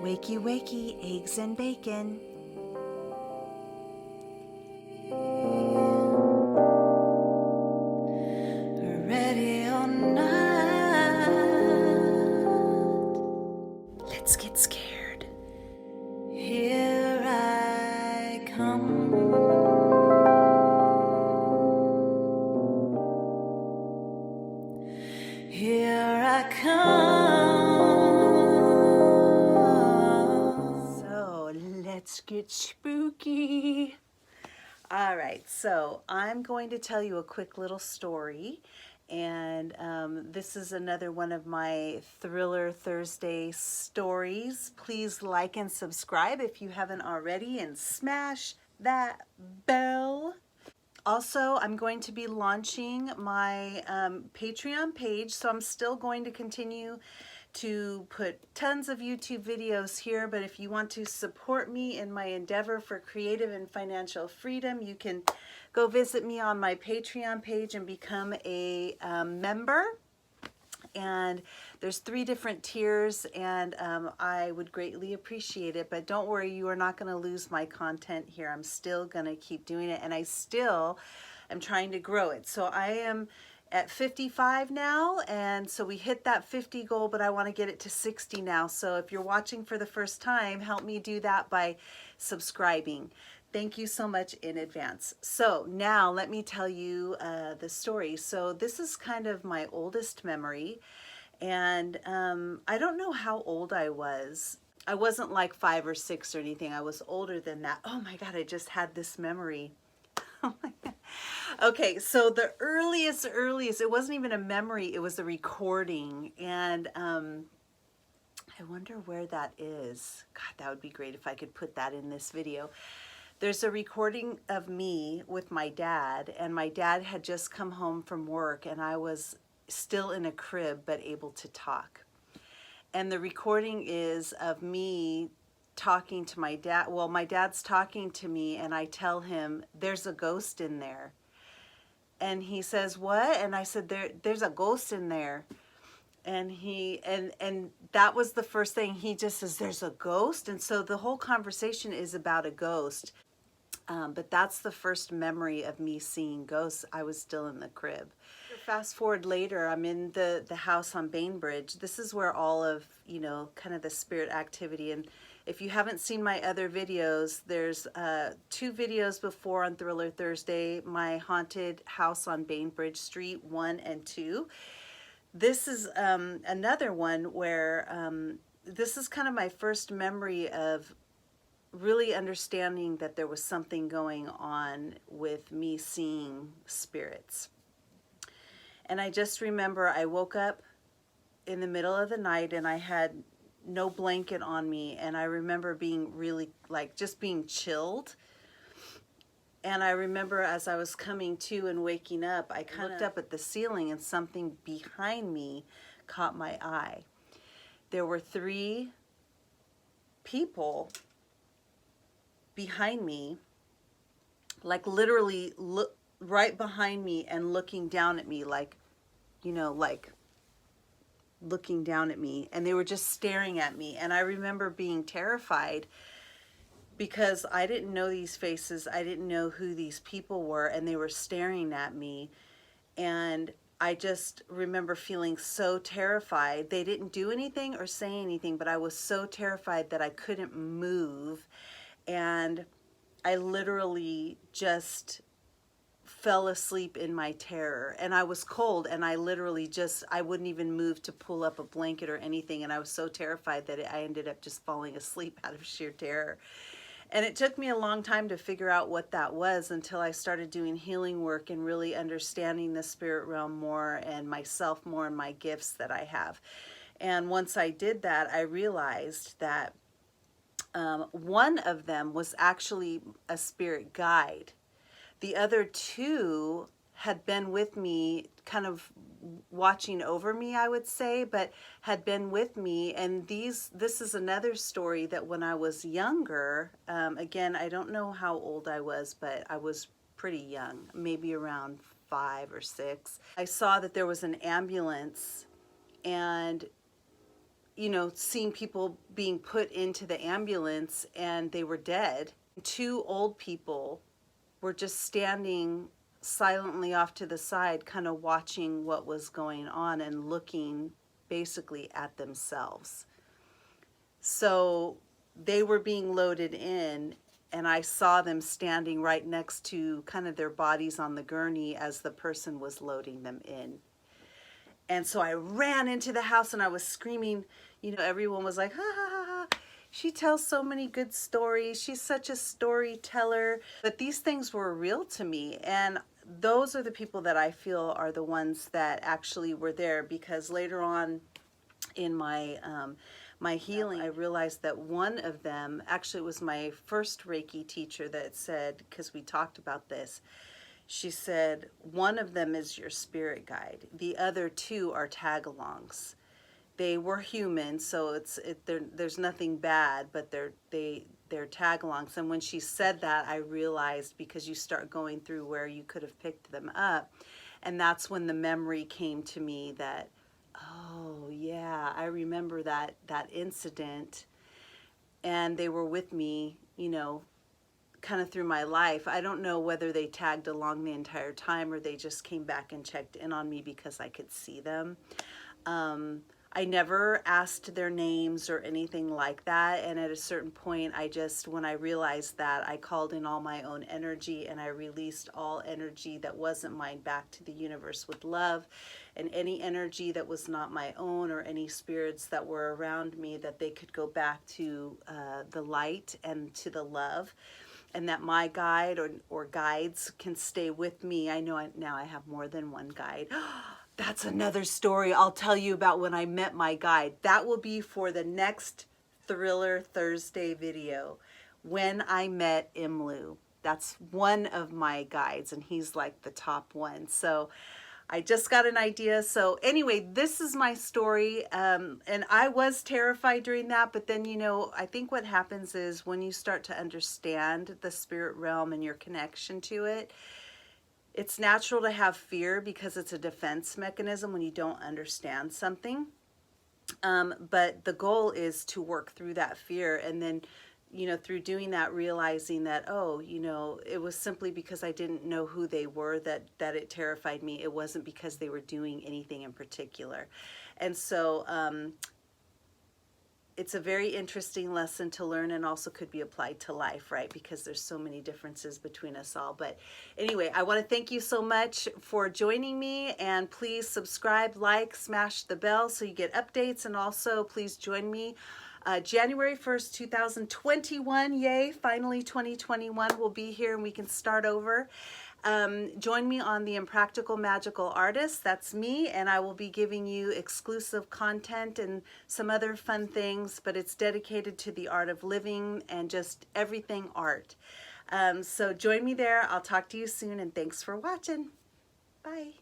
Wakey, wakey, eggs and bacon. Ready or not, let's get scared. Here I come. Here I come. So let's get spooky. All right, so I'm going to tell you a quick little story, and this is another one of my Thriller Thursday stories. Please like and subscribe if you haven't already, and smash that bell. Also, I'm going to be launching my Patreon page, so I'm still going to continue to put tons of YouTube videos here, but if you want to support me in my endeavor for creative and financial freedom, you can go visit me on my Patreon page and become a member. And there's 3 different tiers, and I would greatly appreciate it. But don't worry, you are not going to lose my content here. I'm still going to keep doing it, and I still am trying to grow it. So I am at 55 now, and so we hit that 50 goal, but I want to get it to 60 now. So if you're watching for the first time, help me do that by subscribing. Thank you so much in advance. So now let me tell you the story. So this is kind of my oldest memory, and I don't know how old I was. I wasn't like 5 or 6 or anything. I was older than that. Oh my God, I just had this memory. Oh my God. Okay, so the earliest, it wasn't even a memory, it was a recording, and I wonder where that is. God, that would be great if I could put that in this video. There's a recording of me with my dad, and my dad had just come home from work, and I was still in a crib but able to talk. And the recording is of me talking to my dad. Well, my dad's talking to me, and I tell him, there's a ghost in there. And he says, what? And I said, there's a ghost in there. And and that was the first thing. He just says, there's a ghost. And so the whole conversation is about a ghost. But that's the first memory of me seeing ghosts. I was still in the crib. Fast forward later, I'm in the house on Bainbridge. This is where all of, you know, kind of the spirit activity. And if you haven't seen my other videos, there's 2 videos before on Thriller Thursday, my haunted house on Bainbridge Street 1 and 2. This is another one where this is kind of my first memory of really understanding that there was something going on with me seeing spirits. And I just remember I woke up in the middle of the night and I had no blanket on me, and I remember being really, like, just being chilled. And I remember as I was coming to and waking up, I kind of looked up at the ceiling and something behind me caught my eye. There were 3 people behind me, like literally look right behind me and looking down at me, like, you know, like looking down at me, and they were just staring at me. And I remember being terrified because I didn't know these faces. I didn't know who these people were, and they were staring at me. And I just remember feeling so terrified. They didn't do anything or say anything, but I was so terrified that I couldn't move. And I literally just fell asleep in my terror, and I was cold, and I literally just, I wouldn't even move to pull up a blanket or anything, and I was so terrified that I ended up just falling asleep out of sheer terror. And it took me a long time to figure out what that was until I started doing healing work and really understanding the spirit realm more and myself more and my gifts that I have. And once I did that, I realized that one of them was actually a spirit guide. The other 2 had been with me, kind of watching over me, I would say, but had been with me. And this is another story that when I was younger, again, I don't know how old I was, but I was pretty young, maybe around 5 or 6. I saw that there was an ambulance, and you know, seeing people being put into the ambulance and they were dead. Two old people were just standing silently off to the side, kind of watching what was going on and looking basically at themselves. So they were being loaded in, and I saw them standing right next to kind of their bodies on the gurney as the person was loading them in. And so I ran into the house and I was screaming. You know, everyone was like, ha ha ha ha. She tells so many good stories. She's such a storyteller. But these things were real to me. And those are the people that I feel are the ones that actually were there, because later on in my my healing, I realized that one of them, actually it was my first Reiki teacher that said, because we talked about this, she said, one of them is your spirit guide. The other two are tag-alongs. They were human, so there's nothing bad, but they're tag-alongs. And when she said that, I realized, because you start going through where you could have picked them up, and that's when the memory came to me that, oh yeah, I remember that incident, and they were with me, you know, kind of through my life. I don't know whether they tagged along the entire time or they just came back and checked in on me because I could see them. I never asked their names or anything like that. And at a certain point, when I realized that, I called in all my own energy and I released all energy that wasn't mine back to the universe with love. And any energy that was not my own, or any spirits that were around me, that they could go back to the light and to the love. And that my guide or guides can stay with me. I know now I have more than one guide. That's another story I'll tell you about when I met my guide. That will be for the next Thriller Thursday video, when I met Imlu. That's one of my guides, and he's like the top one. So I just got an idea. So anyway, this is my story. And I was terrified during that, but then, you know, I think what happens is when you start to understand the spirit realm and your connection to it, it's natural to have fear because it's a defense mechanism when you don't understand something. But the goal is to work through that fear, and then, you know, through doing that, realizing that, oh, you know, it was simply because I didn't know who they were that it terrified me. It wasn't because they were doing anything in particular. And so it's a very interesting lesson to learn, and also could be applied to life, right? Because there's so many differences between us all. But anyway, I want to thank you so much for joining me, and please subscribe, like, smash the bell so you get updates, and also please join me January 1st, 2021. Yay, finally 2021 will be here and we can start over. Join me on the Impractical Magical Artist. That's me, and I will be giving you exclusive content and some other fun things, but it's dedicated to the art of living and just everything art. So join me there. I'll talk to you soon, and thanks for watching. Bye.